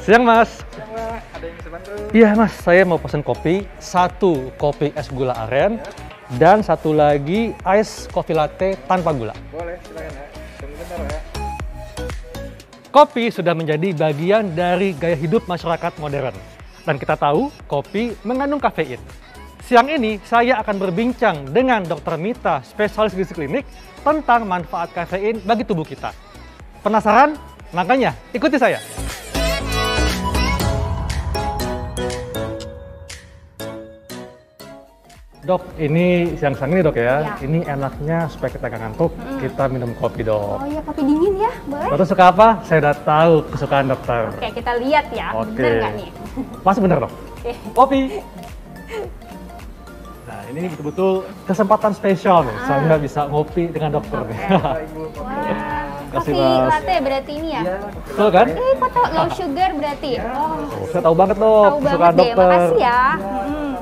Siang Mas. Siang Mbak, ada yang bisa bantu? Iya Mas, saya mau pesen kopi. 1 kopi es gula aren dan 1 lagi ice coffee latte tanpa gula. Boleh, silakan ya. Tunggu bentar ya. Kopi sudah menjadi bagian dari gaya hidup masyarakat modern. Dan kita tahu kopi mengandung kafein. Siang ini saya akan berbincang dengan Dr. Mita, spesialis gizi klinik, tentang manfaat kafein bagi tubuh kita. Penasaran? Makanya ikuti saya. Dok, ini siang-siang ini dok ya. Ini enaknya supaya kita nggak ngantuk, kita minum kopi dok. Oh iya, kopi dingin ya, boleh? Dokter suka apa? Saya udah tahu kesukaan dokter. Oke, kita lihat ya, Oke. bener nggak nih? Pasti bener dok. Oke. Kopi. Nah ini betul-betul kesempatan spesial nih. Saya bisa ngopi dengan dokter nih. Bapak Ibu, kopi. Kasih, Kopi Mas. latte berarti ini ya? Iya, Betul kan? Kok tau low sugar berarti? Oh, Oh, saya tahu banget dok tahu kesukaan banget deh, dokter. makasih ya.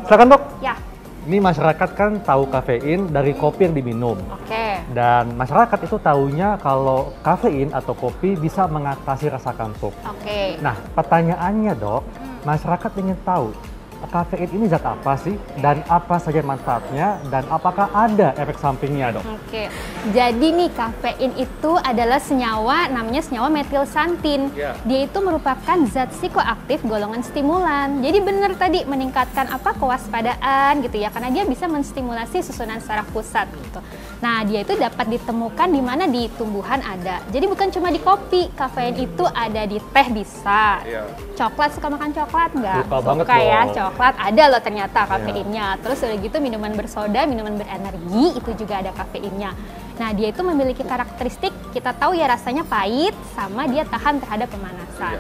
Silakan dok. Ya, Ini masyarakat kan tahu kafein dari kopi yang diminum. oke. Dan masyarakat itu taunya kalau kafein atau kopi bisa mengatasi rasa kantuk. Oke. Nah, pertanyaannya dok, masyarakat ingin tahu kafein ini zat apa sih dan apa saja manfaatnya dan apakah ada efek sampingnya dok? Oke, jadi nih kafein itu adalah senyawa, namanya senyawa metilsantin. Ya. Dia itu merupakan zat psikoaktif golongan stimulan. Jadi benar tadi meningkatkan apa kewaspadaan gitu ya, karena dia bisa menstimulasi susunan saraf pusat gitu. Nah, dia itu dapat ditemukan di mana di tumbuhan ada. Jadi bukan cuma di kopi, kafein itu ada di teh bisa. Iya. Coklat, suka makan coklat nggak? Suka banget ya, dong. coklat ada loh ternyata kafeinnya. Terus udah gitu minuman bersoda, minuman berenergi itu juga ada kafeinnya. Nah dia itu memiliki karakteristik, kita tahu ya rasanya pahit sama dia tahan terhadap pemanasan.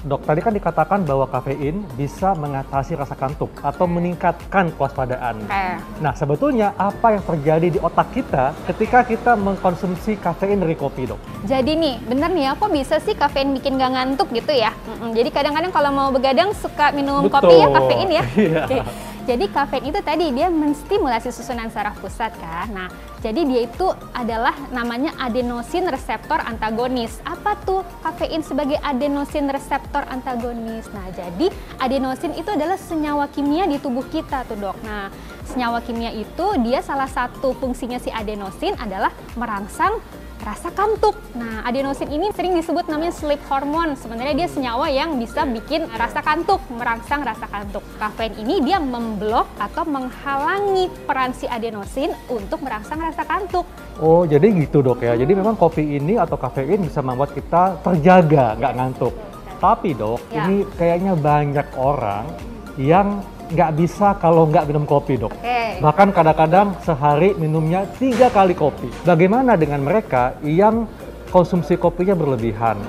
Dok, tadi kan dikatakan bahwa kafein bisa mengatasi rasa kantuk atau meningkatkan kewaspadaan. Oke. Nah, sebetulnya apa yang terjadi di otak kita ketika kita mengkonsumsi kafein dari kopi, dok? Jadi nih, bener nih ya, kok bisa sih kafein bikin gak ngantuk gitu ya? Jadi kadang-kadang kalau mau begadang suka minum Betul. kopi ya, kafein ya. Iya. Oke. Jadi kafein itu tadi dia menstimulasi susunan saraf pusat kan. Nah, jadi dia itu adalah namanya adenosin reseptor antagonis. Apa tuh kafein sebagai adenosin reseptor antagonis? Nah, jadi adenosin itu adalah senyawa kimia di tubuh kita tuh dok. Nah, senyawa kimia itu dia salah satu fungsinya si adenosin adalah merangsang rasa kantuk. Nah, adenosin ini sering disebut namanya sleep hormone. Sebenarnya dia senyawa yang bisa bikin rasa kantuk, merangsang rasa kantuk. Kafein ini dia memblok atau menghalangi peran si adenosin untuk merangsang rasa kantuk. Oh, jadi gitu dok ya. Jadi memang kopi ini atau kafein bisa membuat kita terjaga, nggak ngantuk. Tapi dok, Ya. ini kayaknya banyak orang yang nggak bisa kalau nggak minum kopi dok. Oke. Bahkan kadang-kadang sehari minumnya 3 kali kopi. Bagaimana dengan mereka yang konsumsi kopinya berlebihan?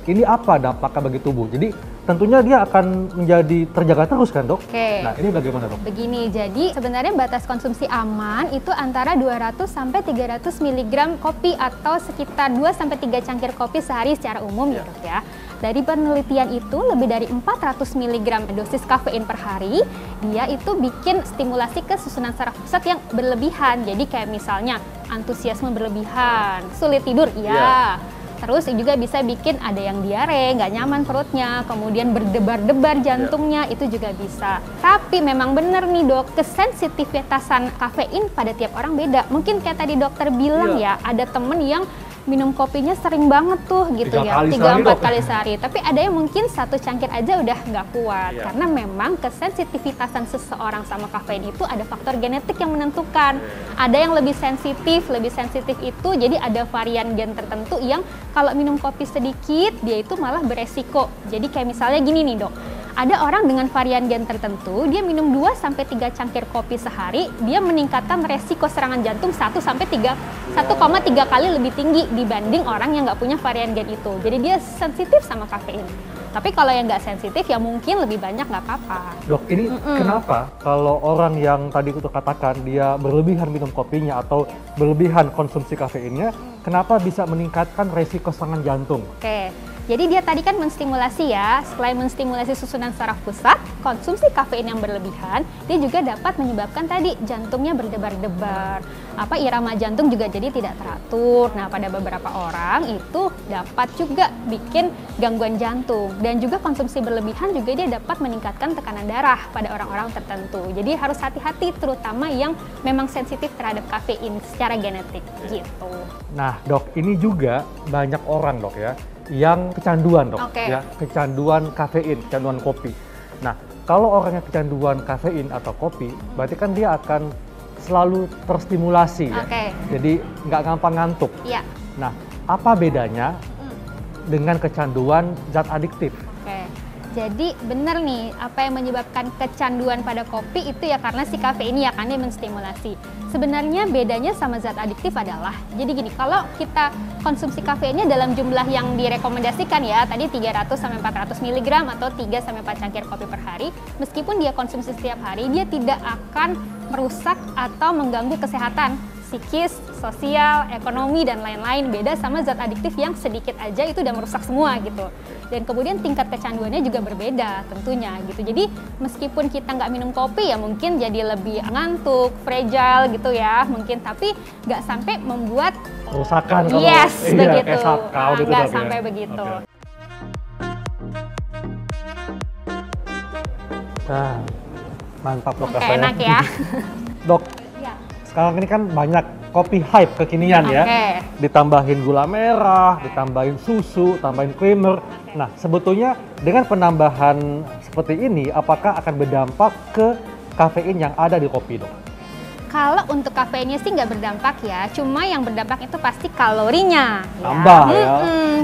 Ini apa dampaknya bagi tubuh? Jadi tentunya dia akan menjadi terjaga terus kan dok? Oke. Nah ini bagaimana dok? Begini, jadi sebenarnya batas konsumsi aman itu antara 200 sampai 300 mg kopi atau sekitar 2 sampai 3 cangkir kopi sehari secara umum ya dok ya. Dari penelitian itu lebih dari 400 mg dosis kafein per hari, dia itu bikin stimulasi ke susunan saraf pusat yang berlebihan. Jadi kayak misalnya antusiasme berlebihan, sulit tidur, iya. Terus juga bisa bikin ada yang diare, nggak nyaman perutnya, kemudian berdebar-debar jantungnya, itu juga bisa. Tapi memang benar nih dok, kesensitivitasan kafein pada tiap orang beda. Mungkin kayak tadi dokter bilang ya, ada temen yang minum kopinya sering banget tuh gitu 3 ya, kali 3-4 sehari, Dok. kali sehari. Tapi ada yang mungkin 1 cangkir aja udah nggak kuat. Karena memang kesensitivitasan seseorang sama kafein itu ada faktor genetik yang menentukan. Ada yang lebih sensitif itu jadi ada varian gen tertentu yang kalau minum kopi sedikit dia itu malah beresiko. Jadi kayak misalnya gini nih dok, ada orang dengan varian gen tertentu, dia minum 2-3 cangkir kopi sehari, dia meningkatkan resiko serangan jantung 1,3 kali lebih tinggi dibanding orang yang nggak punya varian gen itu. Jadi dia sensitif sama kafein. Tapi kalau yang nggak sensitif ya mungkin lebih banyak nggak apa-apa. Dok, ini kenapa kalau orang yang tadi aku katakan dia berlebihan minum kopinya atau berlebihan konsumsi kafeinnya, kenapa bisa meningkatkan resiko serangan jantung? Oke, Jadi dia tadi kan menstimulasi ya, selain menstimulasi susunan saraf pusat, konsumsi kafein yang berlebihan, dia juga dapat menyebabkan tadi jantungnya berdebar-debar, irama jantung juga jadi tidak teratur. Nah, pada beberapa orang itu dapat juga bikin gangguan jantung, dan juga konsumsi berlebihan juga dia dapat meningkatkan tekanan darah pada orang-orang tertentu. Jadi harus hati-hati, terutama yang memang sensitif terhadap kafein secara genetik gitu. Nah dok, ini juga banyak orang dok ya yang kecanduan dok, ya kecanduan kafein, kecanduan kopi. Nah, kalau orangnya kecanduan kafein atau kopi, berarti kan dia akan selalu terstimulasi ya. Jadi nggak gampang ngantuk. Iya. Nah, apa bedanya dengan kecanduan zat adiktif? Jadi benar nih, apa yang menyebabkan kecanduan pada kopi itu ya karena si kafein ya kan dia menstimulasi. Sebenarnya bedanya sama zat adiktif adalah, jadi gini, kalau kita konsumsi kafeinnya dalam jumlah yang direkomendasikan ya, tadi 300-400 mg atau 3-4 cangkir kopi per hari, meskipun dia konsumsi setiap hari, dia tidak akan merusak atau mengganggu kesehatan psikis, sosial, ekonomi, dan lain-lain. Beda sama zat adiktif yang sedikit aja itu udah merusak semua gitu. Dan kemudian tingkat kecanduannya juga berbeda tentunya gitu. Jadi meskipun kita nggak minum kopi ya mungkin jadi lebih ngantuk, fragile gitu ya mungkin, tapi nggak sampai membuat kerusakan. Yes, begitu. Nggak sampai begitu. Nah, mantap dok. Enak ya. Dok, sekarang ini kan banyak kopi hype kekinian ya. Ditambahin gula merah, ditambahin susu, tambahin creamer. Nah, sebetulnya dengan penambahan seperti ini, apakah akan berdampak ke kafein yang ada di kopi, dok? Kalau untuk kafeinnya sih nggak berdampak ya, cuma yang berdampak itu pasti kalorinya. Tambah ya.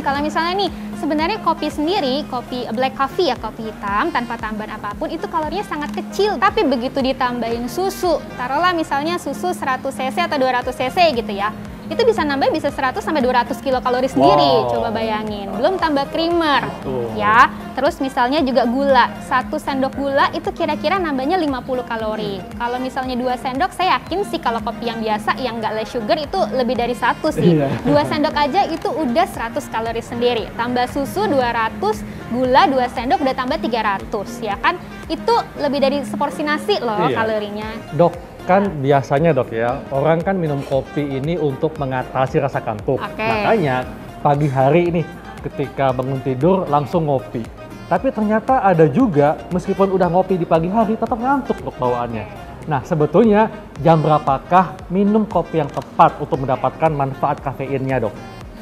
Kalau misalnya nih, sebenarnya kopi sendiri, kopi black coffee ya, kopi hitam tanpa tambahan apapun itu kalorinya sangat kecil. Tapi begitu ditambahin susu, taruhlah misalnya susu 100 cc atau 200 cc gitu ya, itu bisa nambah bisa 100 sampai 200 kilokalori sendiri. Coba bayangin. Belum tambah creamer. Ya. Terus misalnya juga gula. 1 sendok gula itu kira-kira nambahnya 50 kalori. Kalau misalnya 2 sendok, saya yakin sih kalau kopi yang biasa yang nggak less sugar itu lebih dari 1 sih. 2 sendok aja itu udah 100 kalori sendiri. Tambah susu 200, gula 2 sendok udah tambah 300 ya kan. Itu lebih dari seporsi nasi loh kalorinya. Dok, kan biasanya dok ya, orang kan minum kopi ini untuk mengatasi rasa kantuk. Makanya pagi hari ini ketika bangun tidur langsung ngopi. Tapi ternyata ada juga meskipun udah ngopi di pagi hari tetap ngantuk dok bawaannya. Nah, sebetulnya jam berapakah minum kopi yang tepat untuk mendapatkan manfaat kafeinnya, dok?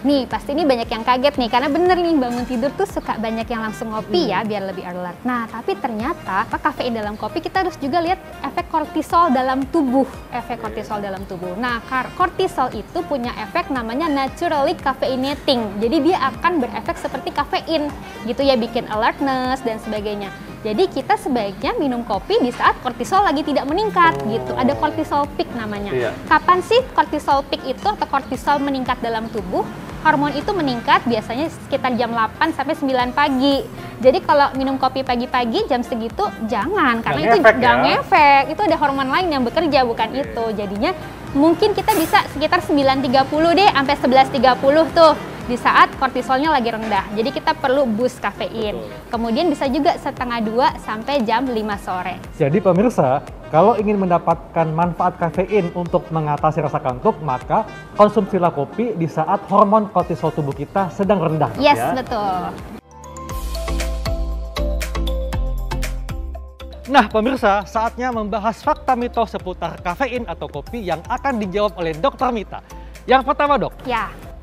Nih, pasti ini banyak yang kaget nih, karena bener nih bangun tidur tuh suka banyak yang langsung ngopi ya, biar lebih alert. Nah, tapi ternyata kafein dalam kopi kita harus juga lihat efek kortisol dalam tubuh. Efek kortisol dalam tubuh. Nah, kortisol itu punya efek namanya naturally caffeinating. Jadi dia akan berefek seperti kafein gitu ya, bikin alertness dan sebagainya. Jadi kita sebaiknya minum kopi di saat kortisol lagi tidak meningkat gitu. Ada kortisol peak namanya. Kapan sih kortisol peak itu atau kortisol meningkat dalam tubuh? Hormon itu meningkat biasanya sekitar jam 8 sampai 9 pagi. Jadi kalau minum kopi pagi-pagi jam segitu jangan, karena itu nggak ngefek. Itu ada hormon lain yang bekerja, bukan itu. Jadinya mungkin kita bisa sekitar 9.30 deh sampai 11.30 tuh, di saat kortisolnya lagi rendah. Jadi kita perlu boost kafein. Kemudian bisa juga setengah 2 sampai jam 5 sore. Jadi pemirsa, kalau ingin mendapatkan manfaat kafein untuk mengatasi rasa kantuk, maka konsumsilah kopi di saat hormon kortisol tubuh kita sedang rendah. Yes, betul. Nah pemirsa, saatnya membahas fakta mitos seputar kafein atau kopi yang akan dijawab oleh Dr. Mita. Yang pertama dok,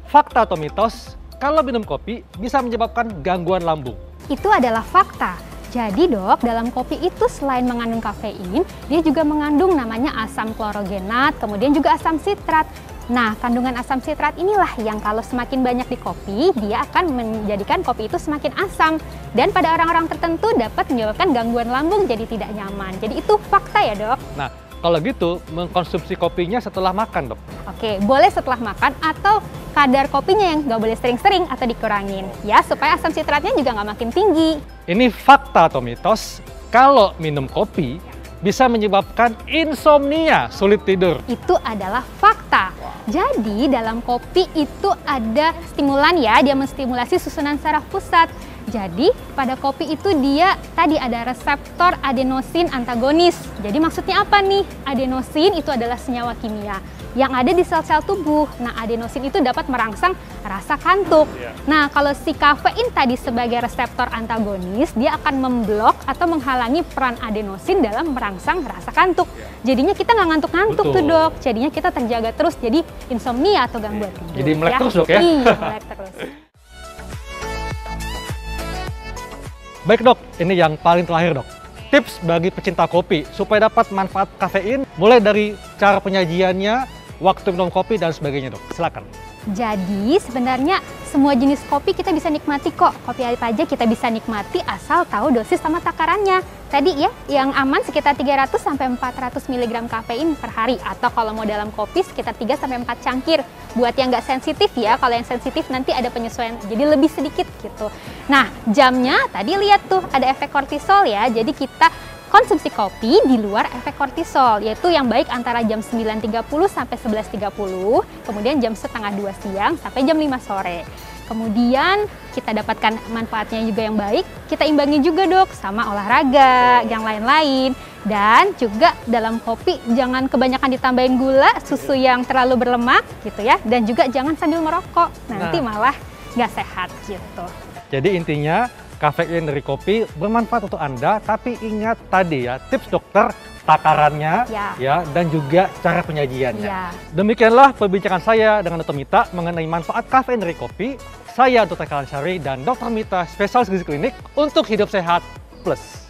fakta atau mitos, kalau minum kopi bisa menyebabkan gangguan lambung? Itu adalah fakta. Jadi dok, dalam kopi itu selain mengandung kafein, dia juga mengandung namanya asam klorogenat, kemudian juga asam sitrat. Nah, kandungan asam sitrat inilah yang kalau semakin banyak di kopi, dia akan menjadikan kopi itu semakin asam. Dan pada orang-orang tertentu dapat menyebabkan gangguan lambung jadi tidak nyaman. Jadi itu fakta ya dok. Nah, kalau gitu mengkonsumsi kopinya setelah makan dok? Oke, boleh setelah makan atau kadar kopinya yang nggak boleh sering-sering atau dikurangin. Ya, supaya asam sitratnya juga nggak makin tinggi. Ini fakta atau mitos, kalau minum kopi bisa menyebabkan insomnia, sulit tidur? Itu adalah fakta. Jadi dalam kopi itu ada stimulan ya, dia menstimulasi susunan saraf pusat. Jadi pada kopi itu dia tadi ada reseptor adenosin antagonis. Jadi maksudnya apa nih? Adenosin itu adalah senyawa kimia yang ada di sel-sel tubuh. Nah, adenosin itu dapat merangsang rasa kantuk. Nah, kalau si kafein tadi sebagai reseptor antagonis, dia akan memblok atau menghalangi peran adenosin dalam merangsang rasa kantuk. Jadinya kita nggak ngantuk-ngantuk tuh dok. Jadinya kita terjaga terus, jadi insomnia atau gangguan tidur. Jadi melek terus dok ya? Iya, melek terus. Baik dok, ini yang paling terakhir dok. Tips bagi pecinta kopi supaya dapat manfaat kafein, mulai dari cara penyajiannya, waktu minum kopi, dan sebagainya dok. Silakan. Jadi sebenarnya semua jenis kopi kita bisa nikmati kok. Kopi apa aja kita bisa nikmati asal tahu dosis sama takarannya. Tadi ya, yang aman sekitar 300 sampai 400 mg kafein per hari, atau kalau mau dalam kopi sekitar 3 sampai 4 cangkir. Buat yang nggak sensitif ya, kalau yang sensitif nanti ada penyesuaian, jadi lebih sedikit gitu. Nah, jamnya tadi lihat tuh ada efek kortisol ya. Jadi kita konsumsi kopi di luar efek kortisol, yaitu yang baik antara jam 9.30 sampai 11.30, kemudian jam setengah 2 siang sampai jam 5 sore. Kemudian kita dapatkan manfaatnya juga yang baik, kita imbangi juga dok sama olahraga, yang lain-lain. Dan juga dalam kopi jangan kebanyakan ditambahin gula, susu yang terlalu berlemak gitu ya. Dan juga jangan sambil merokok, nanti malah nggak sehat gitu. Jadi intinya kafein dari kopi bermanfaat untuk Anda, tapi ingat tadi ya tips dokter, takarannya ya, dan juga cara penyajiannya. Ya. Demikianlah perbincangan saya dengan Dr. Mita mengenai manfaat kafein dari kopi. Saya Dr. Kalansari dan Dr. Mita, spesialis gizi klinik untuk hidup sehat plus.